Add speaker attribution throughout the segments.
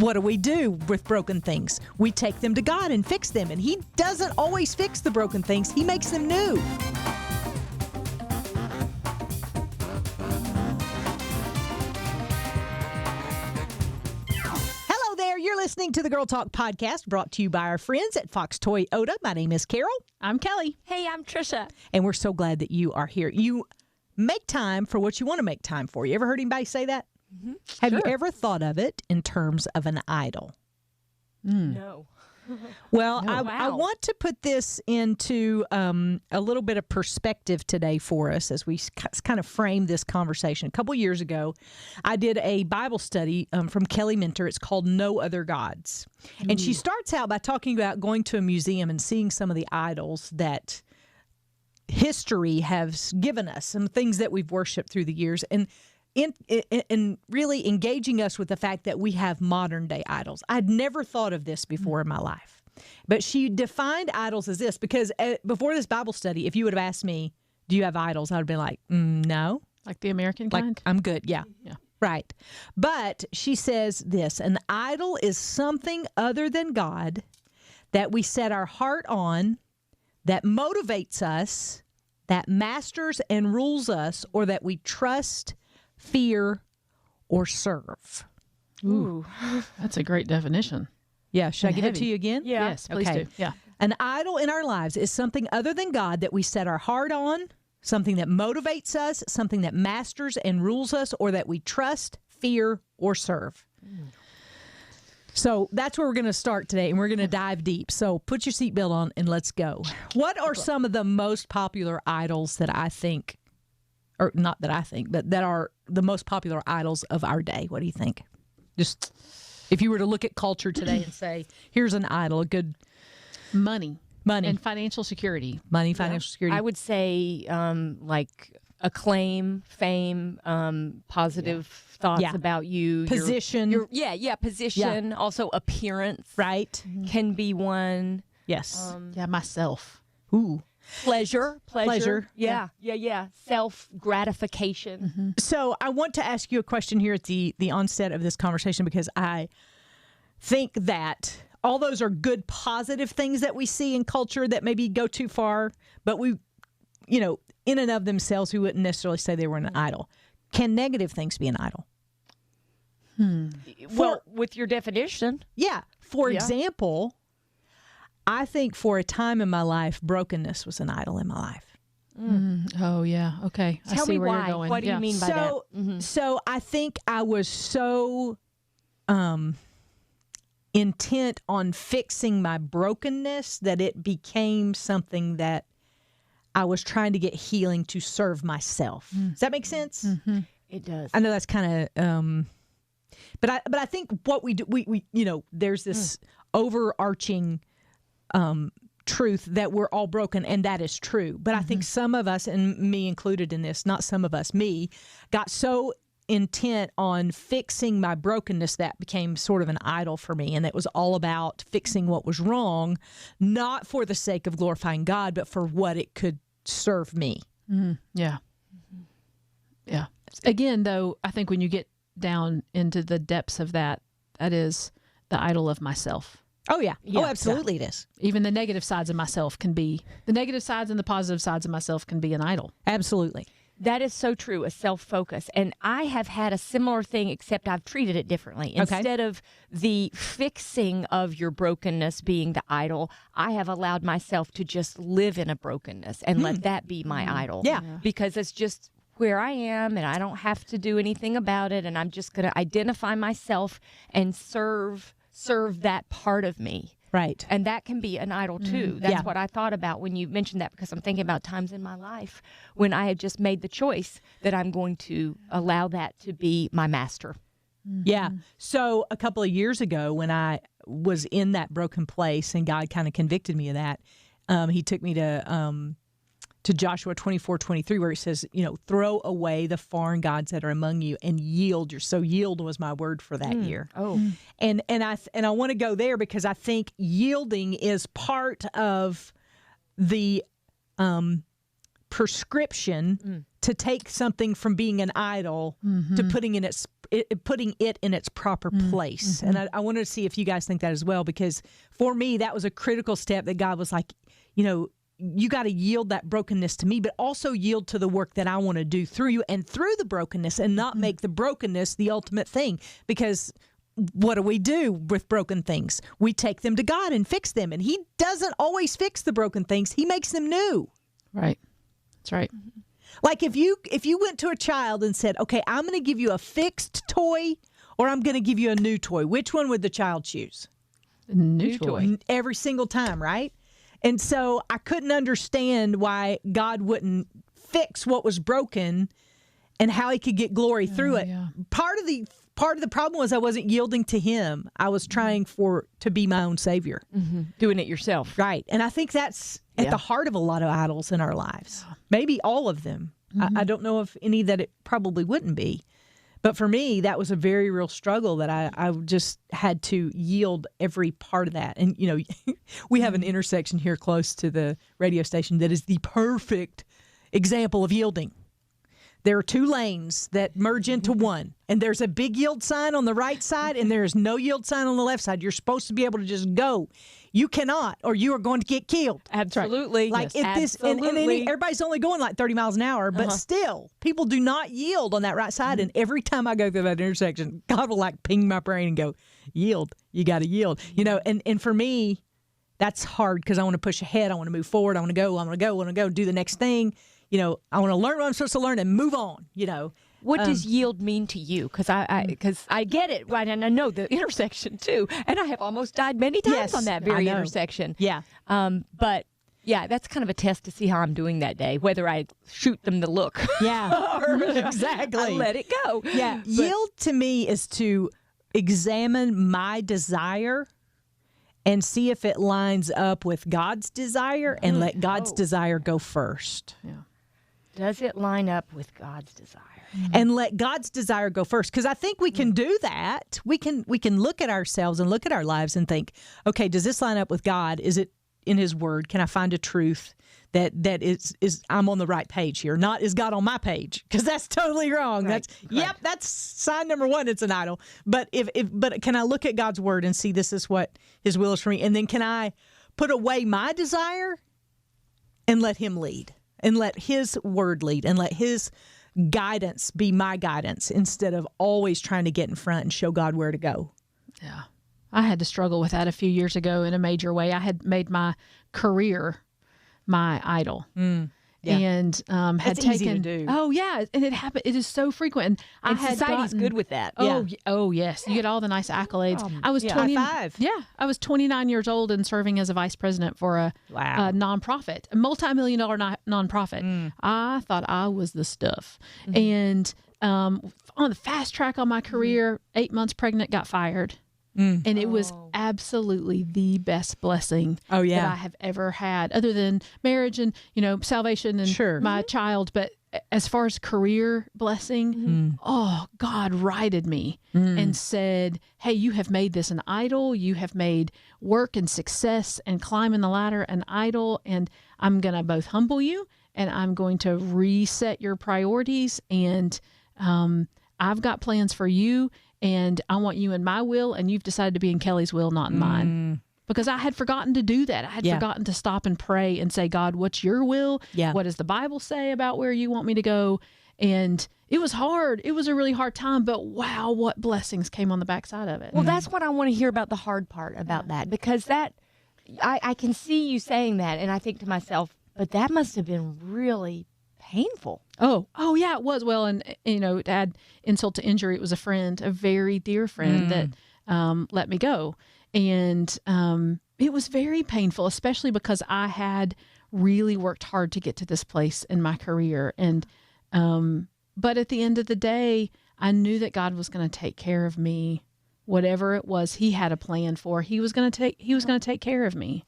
Speaker 1: what do we do with broken things? We take them to God and fix them. And He doesn't always fix the broken things. He makes them new. Hello there. You're listening to the Girl Talk podcast brought to you by our friends at Fox Toyota. My name is Carol.
Speaker 2: I'm Kelly.
Speaker 3: Hey, I'm Tricia.
Speaker 1: And we're so glad that you are here. You make time for what you want to make time for. You ever heard anybody say that?
Speaker 3: Mm-hmm.
Speaker 1: Have you ever thought of it in terms of an idol?
Speaker 3: No.
Speaker 1: Well,
Speaker 3: No.
Speaker 1: I
Speaker 3: Wow.
Speaker 1: want to put this into a little bit of perspective today for us as we kind of frame this conversation. A couple years ago, I did a Bible study from Kelly Mentor. It's called No Other Gods. And she starts out by talking about going to a museum and seeing some of the idols that history has given us, some things that we've worshiped through the years. And in really engaging us with the fact that we have modern day idols. I'd never thought of this before in my life. But she defined idols as this because before this Bible study, if you would have asked me, do you have idols? I would have been like, no.
Speaker 2: Like the American kind?
Speaker 1: Like, I'm good. Yeah.
Speaker 2: Yeah.
Speaker 1: Right. But she says this, an idol is something other than God that we set our heart on, that motivates us, that masters and rules us, or that we trust, fear, or serve.
Speaker 2: Ooh, that's a great definition.
Speaker 1: Yeah, should I
Speaker 2: And
Speaker 1: give it
Speaker 2: heavy.
Speaker 1: to you again?
Speaker 3: Yeah.
Speaker 2: Yes, please
Speaker 1: Okay.
Speaker 2: do. Yeah.
Speaker 1: An idol in our lives is something other than God that we set our heart on, something that motivates us, something that masters and rules us, or that we trust, fear, or serve. So that's where we're going to start today, and we're going to dive deep. So put your seatbelt on and let's go. What are some of the most popular idols that I think, or not that I think, but that are the most popular idols of our day? What do you think? Just if you were to look at culture today and say, here's an idol, a good
Speaker 2: Money.
Speaker 1: money,
Speaker 2: And financial security.
Speaker 1: money, financial security.
Speaker 3: I would say like acclaim, fame, positive thoughts
Speaker 1: Yeah.
Speaker 3: about you.
Speaker 1: Position.
Speaker 3: Position. Also appearance
Speaker 1: Right?
Speaker 3: can be one.
Speaker 1: Yes.
Speaker 2: Yeah, myself.
Speaker 1: Ooh.
Speaker 3: Pleasure.
Speaker 1: Pleasure.
Speaker 3: Yeah. Self-gratification.
Speaker 1: So I want to ask you a question here at the onset of this conversation because I think that all those are good, positive things that we see in culture that maybe go too far, but we, in and of themselves, we wouldn't necessarily say they were an idol. Can negative things be an idol?
Speaker 3: Well, with your definition.
Speaker 1: Yeah. For
Speaker 3: Yeah.
Speaker 1: example, I think for a time in my life, brokenness was an idol in my life.
Speaker 2: Oh, yeah. Okay. I
Speaker 3: Tell
Speaker 2: see
Speaker 3: me
Speaker 2: where
Speaker 3: why.
Speaker 2: you're going.
Speaker 3: What do you
Speaker 2: Yeah.
Speaker 3: mean by
Speaker 1: So,
Speaker 3: that?
Speaker 1: so I think I was so intent on fixing my brokenness that it became something that I was trying to get healing to serve myself. Does that make sense?
Speaker 3: It does.
Speaker 1: I know that's kind of, but I think what we do, we there's this overarching truth that we're all broken, and that is true. But I think some of us, and me included in this, not some of us, me, got so intent on fixing my brokenness that became sort of an idol for me, and it was all about fixing what was wrong, not for the sake of glorifying God, but for what it could serve me.
Speaker 2: Yeah. Yeah. Again, though, I think when you get down into the depths of that is the idol of myself.
Speaker 1: Oh yeah.
Speaker 3: Yeah.
Speaker 1: Oh, absolutely it is.
Speaker 2: Even the negative sides of myself can be, the negative sides and the positive sides of myself can be an idol.
Speaker 1: Absolutely.
Speaker 3: That is so true, a self-focus. And I have had a similar thing, except I've treated it differently.
Speaker 1: Okay.
Speaker 3: Instead of the fixing of your brokenness being the idol, I have allowed myself to just live in a brokenness and let that be my idol.
Speaker 1: Yeah.
Speaker 3: Because it's just where I am and I don't have to do anything about it. And I'm just going to identify myself and serve that part of me.
Speaker 1: Right.
Speaker 3: And that can be an idol too. That's
Speaker 1: Yeah.
Speaker 3: what I thought about when you mentioned that, because I'm thinking about times in my life when I had just made the choice that I'm going to allow that to be my master.
Speaker 1: Yeah. So a couple of years ago when I was in that broken place and God kind of convicted me of that, he took me to Joshua 24:23, where he says, throw away the foreign gods that are among you and yield. So yield was my word for that year.
Speaker 3: Oh,
Speaker 1: And I want to go there because I think yielding is part of the prescription to take something from being an idol to putting it in its proper place. And I wanted to see if you guys think that as well, because for me, that was a critical step that God was like, you got to yield that brokenness to me, but also yield to the work that I want to do through you and through the brokenness, and not make the brokenness the ultimate thing. Because what do we do with broken things? We take them to God and fix them. And He doesn't always fix the broken things. He makes them new.
Speaker 2: Right. That's right.
Speaker 1: Like if you went to a child and said, okay, I'm going to give you a fixed toy or I'm going to give you a new toy, which one would the child choose?
Speaker 2: New toy.
Speaker 1: Every single time, right? And so I couldn't understand why God wouldn't fix what was broken and how He could get glory through it.
Speaker 2: Yeah.
Speaker 1: Part of the problem was I wasn't yielding to Him. I was trying to be my own savior.
Speaker 3: Doing it yourself.
Speaker 1: Right. And I think that's at the heart of a lot of idols in our lives. Maybe all of them. I don't know of any that it probably wouldn't be. But for me, that was a very real struggle that I just had to yield every part of that. And, we have an intersection here close to the radio station that is the perfect example of yielding. There are two lanes that merge into one, and there's a big yield sign on the right side, and there is no yield sign on the left side. You're supposed to be able to just go. You cannot, or you are going to get killed.
Speaker 3: Absolutely.
Speaker 1: Like
Speaker 3: yes,
Speaker 1: if this, and everybody's only going like 30 miles an hour, but still, people do not yield on that right side. And every time I go through that intersection, God will like ping my brain and go, yield. You got to yield. And for me, that's hard because I want to push ahead. I want to move forward. I want to go, do the next thing. I want to learn what I'm supposed to learn and move on,
Speaker 3: What does yield mean to you? Because I get it, right? And I know the intersection too. And I have almost died many times on that very intersection.
Speaker 1: Yeah.
Speaker 3: But yeah, that's kind of a test to see how I'm doing that day, whether I shoot them the look.
Speaker 1: Yeah,
Speaker 3: or
Speaker 1: exactly.
Speaker 3: I let it go.
Speaker 1: Yeah. Yield to me is to examine my desire and see if it lines up with God's desire and let God's desire go first.
Speaker 2: Yeah.
Speaker 3: Does it line up with God's desire?
Speaker 1: And let God's desire go first. Because I think we can do that. We can look at ourselves and look at our lives and think, okay, does this line up with God? Is it in His Word? Can I find a truth that is I'm on the right page here? Not is God on my page? Because that's totally wrong.
Speaker 3: Right.
Speaker 1: That's sign number one. It's an idol. But but can I look at God's Word and see this is what His will is for me? And then can I put away my desire and let Him lead? And let His Word lead, and let His guidance be my guidance instead of always trying to get in front and show God where to go.
Speaker 2: Yeah. I had to struggle with that a few years ago in a major way. I had made my career my idol.
Speaker 1: Yeah.
Speaker 2: And had
Speaker 1: That's
Speaker 2: taken.
Speaker 1: easy to do.
Speaker 2: Oh yeah, and it happened. It is so frequent.
Speaker 3: And society's good with that.
Speaker 2: Oh yes, you get all the nice accolades. I was 20.
Speaker 1: High five.
Speaker 2: Yeah, I was 29 years old and serving as a vice president for a nonprofit, a multi-million-dollar nonprofit. I thought I was the stuff, and on the fast track on my career, 8 months pregnant, got fired. And it was absolutely the best blessing that I have ever had, other than marriage and, salvation and my child. But as far as career blessing, God righted me and said, hey, you have made this an idol. You have made work and success and climbing the ladder an idol. And I'm going to both humble you and I'm going to reset your priorities. And I've got plans for you. And I want you in my will, and you've decided to be in Kelly's will, not in mine. Because I had forgotten to do that. I had forgotten to stop and pray and say, God, what's your will?
Speaker 1: Yeah.
Speaker 2: What does the Bible say about where you want me to go? And it was hard. It was a really hard time, but wow, what blessings came on the backside of it.
Speaker 3: Well, that's what I want to hear about, the hard part about that, because that I can see you saying that, and I think to myself, but that must have been really painful.
Speaker 2: Oh yeah, it was. Well, and to add insult to injury, it was a friend, a very dear friend that let me go. And it was very painful, especially because I had really worked hard to get to this place in my career. And but at the end of the day, I knew that God was going to take care of me. Whatever it was He had a plan for, He was going to take care of me.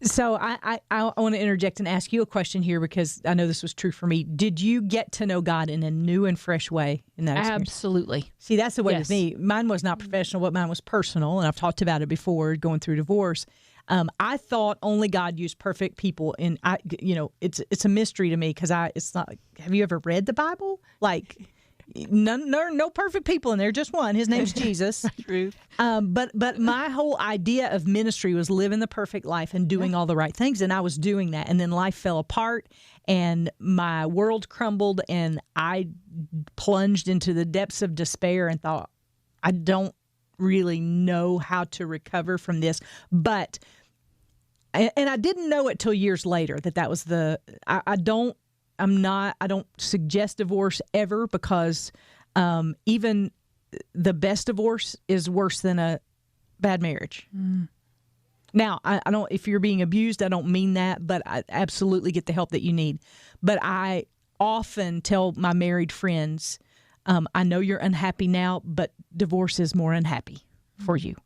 Speaker 1: So I want to interject and ask you a question here, because I know this was true for me. Did you get to know God in a new and fresh way in that experience?
Speaker 2: Absolutely.
Speaker 1: See, that's the way with me. Mine was not professional, but mine was personal, and I've talked about it before, going through divorce. I thought only God used perfect people, and it's a mystery to me because it's not. Have you ever read the Bible? Like, no perfect people in there, just one. His name's Jesus.
Speaker 3: Truth.
Speaker 1: But my whole idea of ministry was living the perfect life and doing all the right things, and I was doing that, and then life fell apart, and my world crumbled, and I plunged into the depths of despair and thought, I don't really know how to recover from this, but. And I didn't know it till years later that was I don't suggest divorce ever, because even the best divorce is worse than a bad marriage. Now, I don't, if you're being abused, I don't mean that, but I absolutely get the help that you need. But I often tell my married friends, I know you're unhappy now, but divorce is more unhappy for you.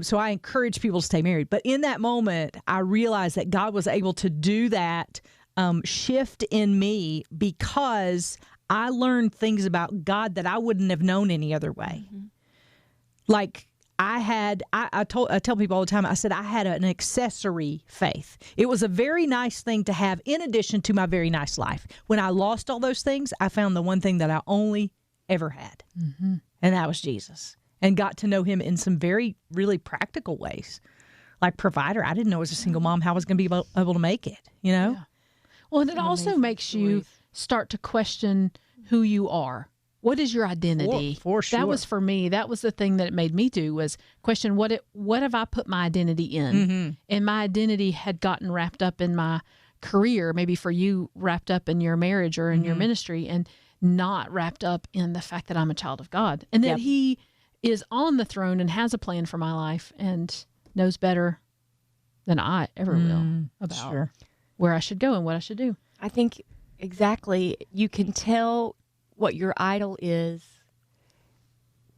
Speaker 1: So I encourage people to stay married. But in that moment, I realized that God was able to do that shift in me because I learned things about God that I wouldn't have known any other way. Mm-hmm. Like I tell people all the time, I said I had an accessory faith. It was a very nice thing to have in addition to my very nice life. When I lost all those things, I found the one thing that I only ever had, and that was Jesus. And got to know him in some very, really practical ways. Like provider, I didn't know as a single mom how I was going to be able to make it, Yeah.
Speaker 2: Well, and it also makes you start to question who you are. What is your identity?
Speaker 1: For sure.
Speaker 2: That was for me. That was the thing that it made me do, was question what have I put my identity in? Mm-hmm. And my identity had gotten wrapped up in my career, maybe for you wrapped up in your marriage or in your ministry, and not wrapped up in the fact that I'm a child of God. And that he is on the throne and has a plan for my life and knows better than I ever will about where I should go and what I should do.
Speaker 3: I think exactly. You can tell what your idol is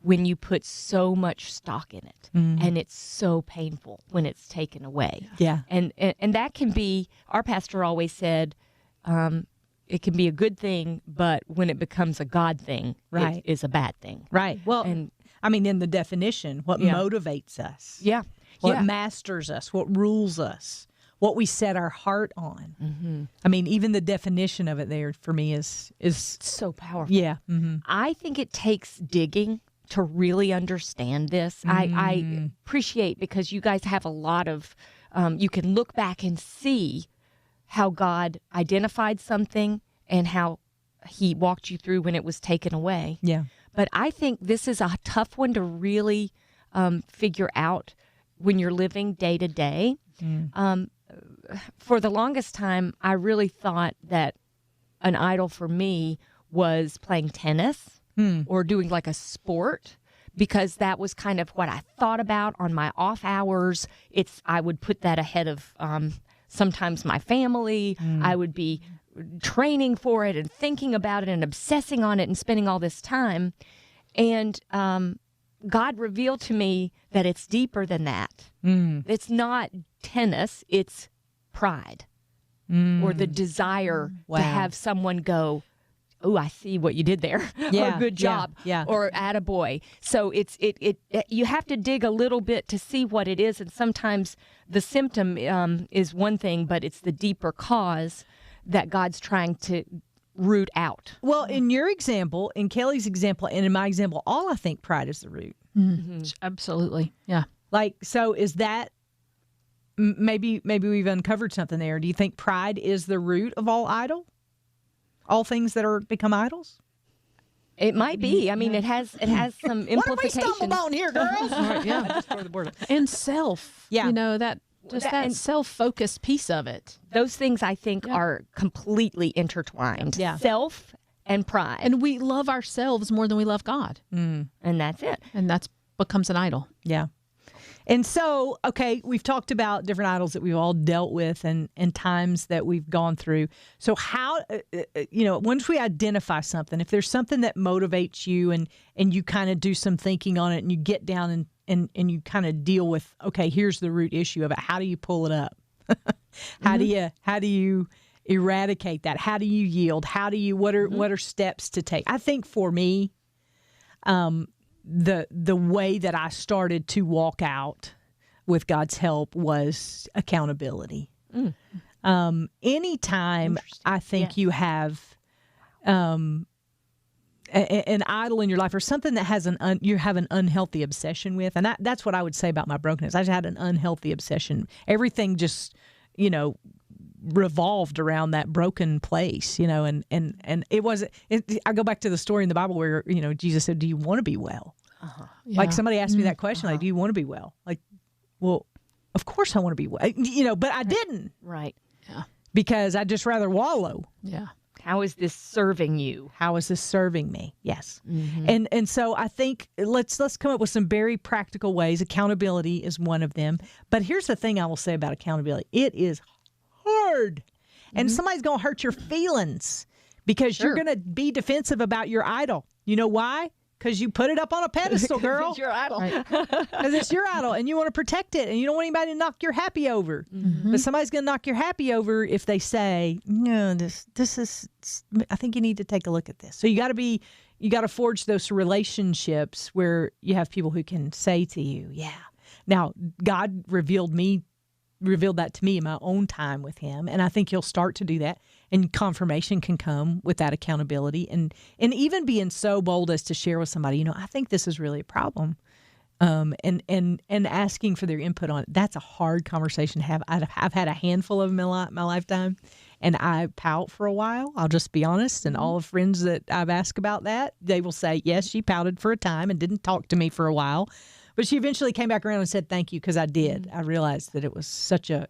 Speaker 3: when you put so much stock in it, and it's so painful when it's taken away.
Speaker 1: Yeah.
Speaker 3: And that can be, our pastor always said, it can be a good thing, but when it becomes a God thing, it is a bad thing.
Speaker 1: Right. Well, and I mean, in the definition, what motivates us.
Speaker 3: Yeah.
Speaker 1: What masters us, what rules us, what we set our heart on. Mm-hmm. I mean, even the definition of it there for me is
Speaker 3: so powerful.
Speaker 1: Yeah. Mm-hmm.
Speaker 3: I think it takes digging to really understand this. I appreciate, because you guys have a lot of, you can look back and see how God identified something and how he walked you through when it was taken away.
Speaker 1: Yeah.
Speaker 3: But I think this is a tough one to really figure out when you're living day to day. For the longest time, I really thought that an idol for me was playing tennis or doing like a sport, because that was kind of what I thought about on my off hours. I would put that ahead of sometimes my family. I would be training for it and thinking about it and obsessing on it and spending all this time. And God revealed to me that it's deeper than that. It's not tennis, it's pride or the desire to have someone go, oh, I see what you did there.
Speaker 1: Yeah,
Speaker 3: or good job.
Speaker 1: Yeah.
Speaker 3: Or attaboy. So you have to dig a little bit to see what it is. And sometimes the symptom is one thing, but it's the deeper cause that God's trying to root out.
Speaker 1: Well, in your example, in Kelly's example, and in my example, all I think pride is the root.
Speaker 2: Mm-hmm. Absolutely. Yeah.
Speaker 1: Like, so is that, maybe we've uncovered something there. Do you think pride is the root of all all things that are become idols?
Speaker 3: It might be. I mean, it has some implications.
Speaker 1: What have we stumbled on here, girls?
Speaker 2: Right, yeah. Just throw the board up. And self.
Speaker 1: Yeah.
Speaker 2: That self-focused piece of it.
Speaker 3: Those things, I think, are completely intertwined.
Speaker 1: Yeah.
Speaker 3: Self and pride.
Speaker 2: And we love ourselves more than we love God.
Speaker 3: And that's it.
Speaker 2: And that becomes an idol.
Speaker 1: Yeah. And so, okay, we've talked about different idols that we've all dealt with and times that we've gone through. So how, once we identify something, if there's something that motivates you and you kind of do some thinking on it and you get down and you kind of deal with, okay, here's the root issue of it. How do you pull it up? How do you eradicate that? How do you yield? What are steps to take? I think for me, the way that I started to walk out with God's help was accountability. Anytime I think you have an idol in your life or something that has you have an unhealthy obsession with, and that's what I would say about my brokenness. I just had an unhealthy obsession. Everything just, revolved around that broken place, and it wasn't. I go back to the story in the Bible where Jesus said, "Do you want to be well?"
Speaker 2: Yeah.
Speaker 1: Like somebody asked me that question, like, "Do you want to be well?" Like, well, of course I want to be well, but I didn't,
Speaker 3: Right.
Speaker 2: Yeah.
Speaker 1: because I'd just rather wallow.
Speaker 2: Yeah.
Speaker 3: How is this serving you?
Speaker 1: How is this serving me? Yes. And so I think let's come up with some very practical ways. Accountability is one of them. But here's the thing I will say about accountability. It is hard. And somebody's going to hurt your feelings because you're going to be defensive about your idol. You know why? Because you put it up on a pedestal, girl.
Speaker 3: It's your idol.
Speaker 1: Because it's your idol and you want to protect it and you don't want anybody to knock your happy over. But somebody's going to knock your happy over if they say, no, this is, I think you need to take a look at this. So you got to forge those relationships where you have people who can say to you, yeah. Now, God revealed that to me in my own time with him. And I think he'll start to do that. And confirmation can come with that accountability and even being so bold as to share with somebody, I think this is really a problem. And asking for their input on it. That's a hard conversation to have. I've had a handful of them in my lifetime, and I pout for a while. I'll just be honest. And all the friends that I've asked about that, they will say, yes, she pouted for a time and didn't talk to me for a while. But she eventually came back around and said, thank you, because I did. I realized that it was such a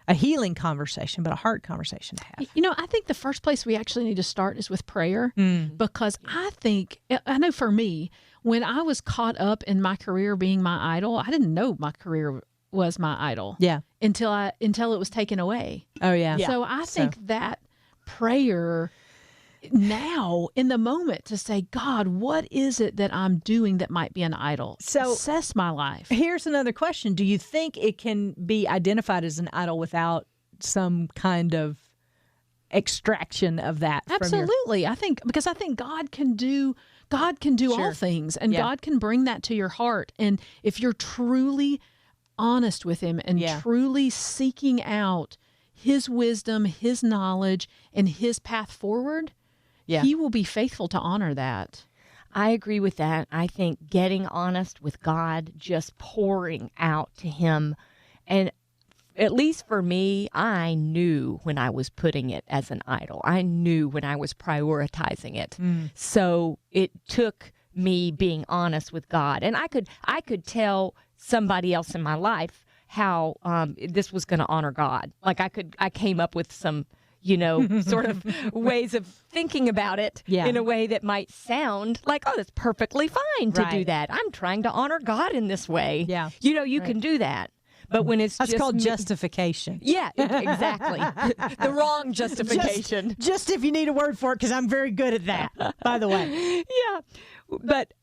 Speaker 1: healing conversation, but a hard conversation to have.
Speaker 2: I think the first place we actually need to start is with prayer, because I know for me, when I was caught up in my career being my idol, I didn't know my career was my idol.
Speaker 1: Yeah.
Speaker 2: Until it was taken away.
Speaker 1: Oh, yeah.
Speaker 2: So I think that prayer now in the moment to say, God, what is it that I'm doing that might be an idol?
Speaker 1: So
Speaker 2: assess my life.
Speaker 1: Here's another question. Do you think it can be identified as an idol without some kind of extraction of that?
Speaker 2: Absolutely. I think God can do all things, and God can bring that to your heart. And if you're truly honest with him and truly seeking out his wisdom, his knowledge, and his path forward, he will be faithful to honor that.
Speaker 3: I agree with that. I think getting honest with God, just pouring out to him, and at least for me, I knew when I was putting it as an idol. I knew when I was prioritizing it. So it took me being honest with God. And I could tell somebody else in my life how this was going to honor God. Like I came up with some, sort of ways of thinking about it in a way that might sound like, oh, that's perfectly fine to do that. I'm trying to honor God in this way.
Speaker 1: Yeah.
Speaker 3: You can do that. But when that's
Speaker 1: called justification.
Speaker 3: Yeah, exactly. The wrong justification.
Speaker 1: Just if you need a word for it, because I'm very good at that, by the way.
Speaker 3: Yeah. But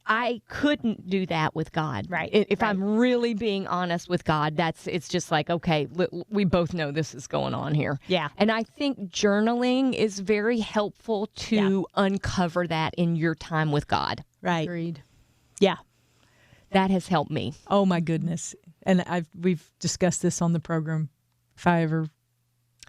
Speaker 3: I couldn't do that with God.
Speaker 1: Right.
Speaker 3: If I'm really being honest with God, it's just like, okay, we both know this is going on here.
Speaker 1: Yeah.
Speaker 3: And I think journaling is very helpful to uncover that in your time with God.
Speaker 1: Right.
Speaker 2: Agreed.
Speaker 1: Yeah.
Speaker 3: That has helped me.
Speaker 1: Oh, my goodness. And we've discussed this on the program. If I ever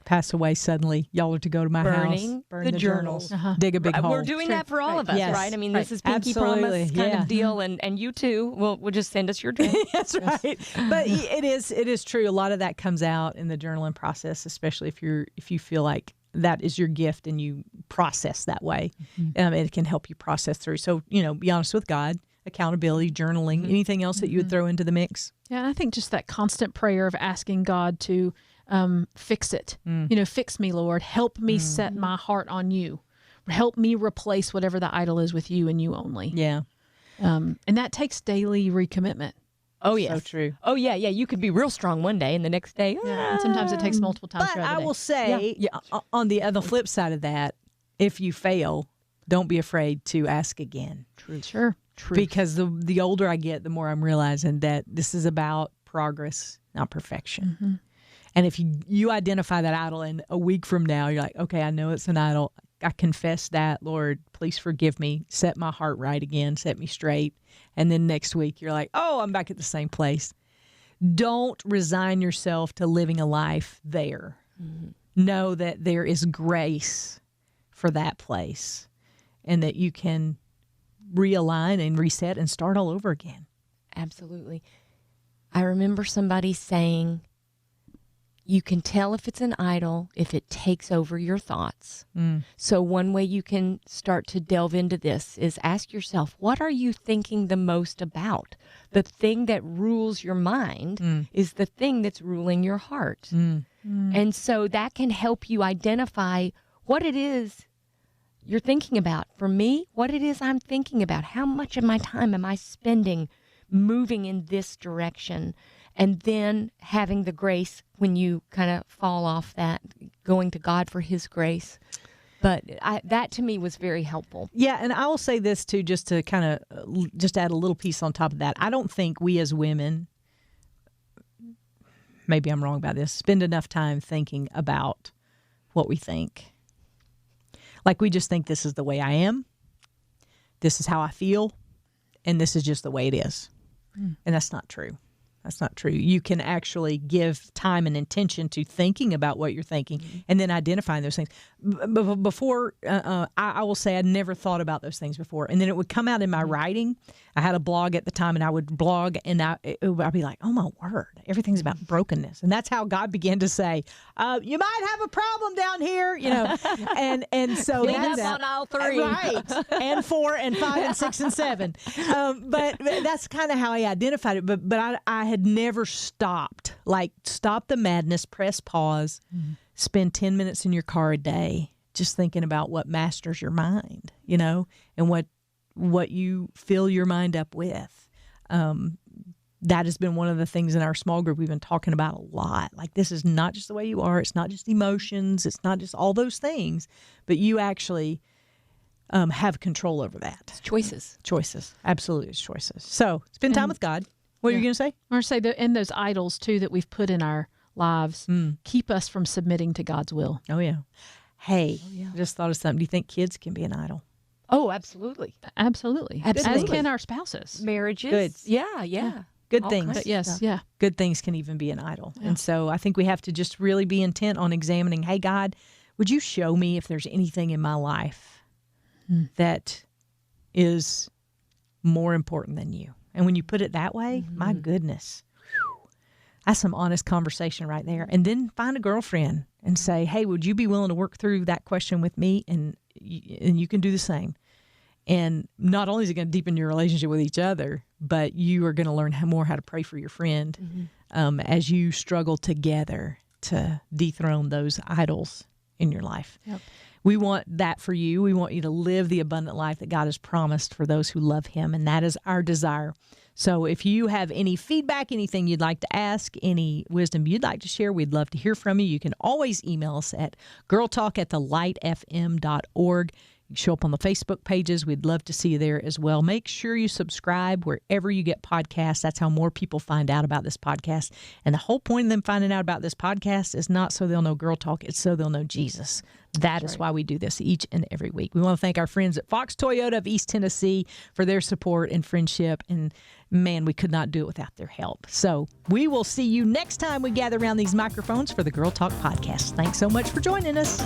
Speaker 1: pass away suddenly, y'all are to go to my house, burn the journals, dig a big hole.
Speaker 3: We're doing that for all of us, right? I mean, this is pinky promise kind of deal, and you too. We'll just send us your journal.
Speaker 1: That's right. But it is true. A lot of that comes out in the journaling process, especially if you feel like that is your gift and you process that way. It can help you process through. So be honest with God. Accountability, journaling, anything else that you would throw into the mix?
Speaker 2: Yeah, I think just that constant prayer of asking God to fix it. Fix me, Lord. Help me set my heart on you. Help me replace whatever the idol is with you and you only.
Speaker 1: Yeah.
Speaker 2: And that takes daily recommitment.
Speaker 3: Oh, yes.
Speaker 1: So true.
Speaker 3: Oh, yeah. You could be real strong one day and the next day.
Speaker 2: And sometimes it takes multiple times.
Speaker 1: But I will say, on the flip side of that, if you fail, don't be afraid to ask again.
Speaker 2: True. Sure.
Speaker 1: Truth. Because the older I get, the more I'm realizing that this is about progress, not perfection. And if you identify that idol and a week from now, you're like, okay, I know it's an idol. I confess that, Lord, please forgive me. Set my heart right again. Set me straight. And then next week, you're like, oh, I'm back at the same place. don't resign yourself to living a life there. Mm-hmm. Know that there is grace for that place and that you can realign and reset and start all over again.
Speaker 3: Absolutely. I remember somebody saying, you can tell if it's an idol if it takes over your thoughts. So one way you can start to delve into this is ask yourself, what are you thinking the most about? The thing that rules your mind is the thing that's ruling your heart. And so that can help you identify what it is you're thinking about. For me, what it is I'm thinking about. How much of my time am I spending moving in this direction? And then having the grace when you kind of fall off that, going to God for his grace. But that to me was very helpful.
Speaker 1: Yeah, and I will say this too, just to kind of just add a little piece on top of that. I don't think we as women, maybe I'm wrong about this, spend enough time thinking about what we think. Like we just think this is the way I am, this is how I feel, and this is just the way it is. And that's not true. That's not true. You can actually give time and intention to thinking about what you're thinking and then identifying those things. Before, I will say I never thought about those things before. And then it would come out in my writing. I had a blog at the time, and I would blog, and I'd be like, oh, my word, everything's about brokenness. And that's how God began to say, you might have a problem down here, And so
Speaker 3: that's on all 3.
Speaker 1: Right. And 4 and 5 and 6 and 7. But that's kind of how I identified it. But I had never stopped. Like, stop the madness, press pause, spend 10 minutes in your car a day just thinking about what masters your mind, and what you fill your mind up with. That has been one of the things in our small group we've been talking about a lot. Like, this is not just the way you are. It's not just emotions. It's not just all those things, but you actually have control over that.
Speaker 3: It's choices.
Speaker 1: Choices. Absolutely. It's choices. So spend time with God. What are you going to say?
Speaker 2: I want to say that in those idols, too, that we've put in our lives, keep us from submitting to God's will.
Speaker 1: Oh, yeah. Hey, I just thought of something. Do you think kids can be an idol?
Speaker 3: Oh, absolutely.
Speaker 2: Absolutely. As can our spouses.
Speaker 3: Marriages.
Speaker 1: Good.
Speaker 3: Yeah.
Speaker 1: Good
Speaker 3: All
Speaker 1: things.
Speaker 3: kinds of
Speaker 2: Yes,
Speaker 3: stuff.
Speaker 2: yeah.
Speaker 1: Good things can even be an idol. Yeah. And so I think we have to just really be intent on examining, hey, God, would you show me if there's anything in my life that is more important than you? And when you put it that way, my goodness, that's some honest conversation right there. And then find a girlfriend and say, hey, would you be willing to work through that question with me? And you can do the same. And not only is it going to deepen your relationship with each other, but you are going to learn more how to pray for your friend as you struggle together to dethrone those idols in your life. Yep. We want that for you. We want you to live the abundant life that God has promised for those who love him, and that is our desire. So if you have any feedback, anything you'd like to ask, any wisdom you'd like to share, we'd love to hear from you. You can always email us at girltalk@thelightfm.org. You show up on the Facebook pages. We'd love to see you there as well. Make sure you subscribe wherever you get podcasts. That's how more people find out about this podcast. And the whole point of them finding out about this podcast is not so they'll know Girl Talk. It's so they'll know Jesus. That is why we do this each and every week. We want to thank our friends at Fox Toyota of East Tennessee for their support and friendship. And man, we could not do it without their help. So we will see you next time we gather around these microphones for the Girl Talk podcast. Thanks so much for joining us.